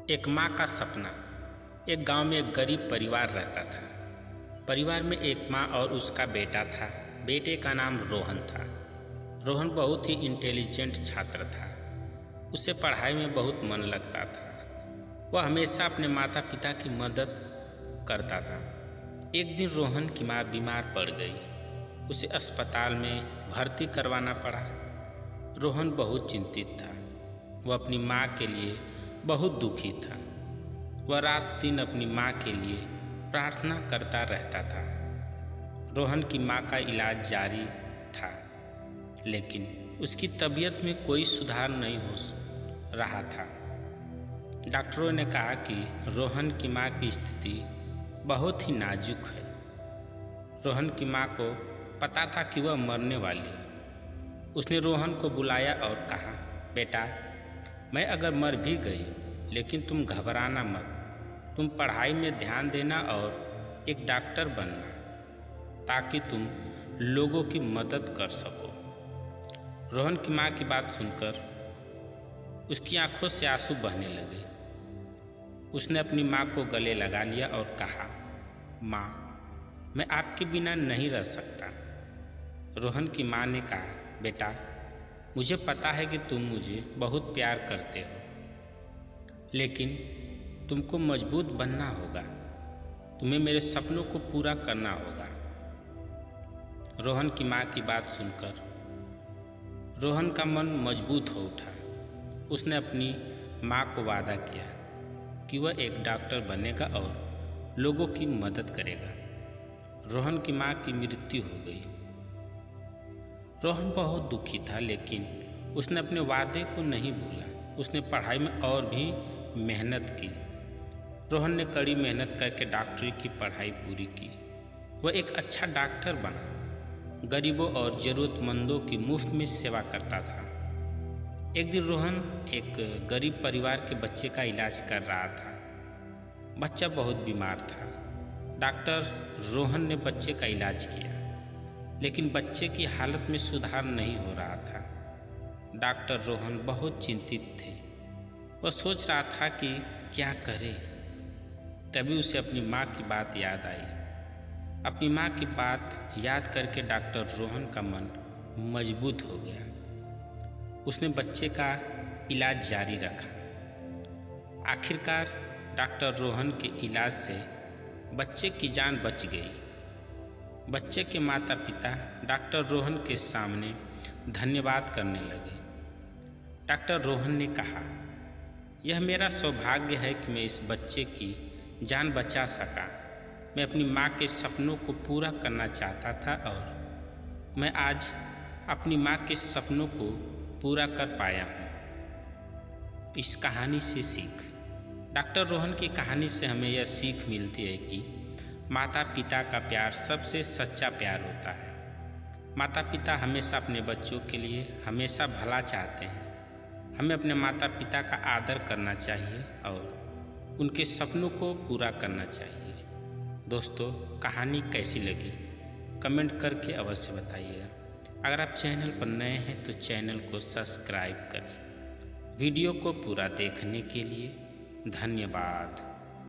एक माँ का सपना। एक गांव में एक गरीब परिवार रहता था। परिवार में एक माँ और उसका बेटा था। बेटे का नाम रोहन था। रोहन बहुत ही इंटेलिजेंट छात्र था। उसे पढ़ाई में बहुत मन लगता था। वह हमेशा अपने माता पिता की मदद करता था। एक दिन रोहन की माँ बीमार पड़ गई। उसे अस्पताल में भर्ती करवाना पड़ा। रोहन बहुत चिंतित था। वह अपनी माँ के लिए बहुत दुखी था। वह रात दिन अपनी माँ के लिए प्रार्थना करता रहता था। रोहन की माँ का इलाज जारी था, लेकिन उसकी तबीयत में कोई सुधार नहीं हो रहा था। डॉक्टरों ने कहा कि रोहन की माँ की स्थिति बहुत ही नाजुक है। रोहन की माँ को पता था कि वह मरने वाली है। उसने रोहन को बुलाया और कहा, बेटा, मैं अगर मर भी गई, लेकिन तुम घबराना मत। तुम पढ़ाई में ध्यान देना और एक डॉक्टर बनना, ताकि तुम लोगों की मदद कर सको। रोहन की माँ की बात सुनकर उसकी आंखों से आंसू बहने लगे। उसने अपनी माँ को गले लगा लिया और कहा, माँ, मैं आपके बिना नहीं रह सकता। रोहन की माँ ने कहा, बेटा, मुझे पता है कि तुम मुझे बहुत प्यार करते हो, लेकिन तुमको मजबूत बनना होगा। तुम्हें मेरे सपनों को पूरा करना होगा। रोहन की माँ की बात सुनकर रोहन का मन मजबूत हो उठा। उसने अपनी माँ को वादा किया कि वह एक डॉक्टर बनेगा और लोगों की मदद करेगा। रोहन की माँ की मृत्यु हो गई। रोहन बहुत दुखी था, लेकिन उसने अपने वादे को नहीं भूला। उसने पढ़ाई में और भी मेहनत की। रोहन ने कड़ी मेहनत करके डॉक्टरी की पढ़ाई पूरी की। वह एक अच्छा डॉक्टर बना। गरीबों और ज़रूरतमंदों की मुफ्त में सेवा करता था। एक दिन रोहन एक गरीब परिवार के बच्चे का इलाज कर रहा था। बच्चा बहुत बीमार था। डॉक्टर रोहन ने बच्चे का इलाज किया, लेकिन बच्चे की हालत में सुधार नहीं हो रहा था। डॉक्टर रोहन बहुत चिंतित थे। वह सोच रहा था कि क्या करे। तभी उसे अपनी माँ की बात याद आई। अपनी माँ की बात याद करके डॉक्टर रोहन का मन मजबूत हो गया। उसने बच्चे का इलाज जारी रखा। आखिरकार डॉक्टर रोहन के इलाज से बच्चे की जान बच गई। बच्चे के माता पिता डॉक्टर रोहन के सामने धन्यवाद करने लगे। डॉक्टर रोहन ने कहा, यह मेरा सौभाग्य है कि मैं इस बच्चे की जान बचा सका। मैं अपनी माँ के सपनों को पूरा करना चाहता था और मैं आज अपनी माँ के सपनों को पूरा कर पाया हूँ। इस कहानी से सीख। डॉक्टर रोहन की कहानी से हमें यह सीख मिलती है कि माता पिता का प्यार सबसे सच्चा प्यार होता है। माता पिता हमेशा अपने बच्चों के लिए हमेशा भला चाहते हैं। हमें अपने माता पिता का आदर करना चाहिए और उनके सपनों को पूरा करना चाहिए। दोस्तों, कहानी कैसी लगी कमेंट करके अवश्य बताइएगा। अगर आप चैनल पर नए हैं तो चैनल को सब्सक्राइब करें। वीडियो को पूरा देखने के लिए धन्यवाद।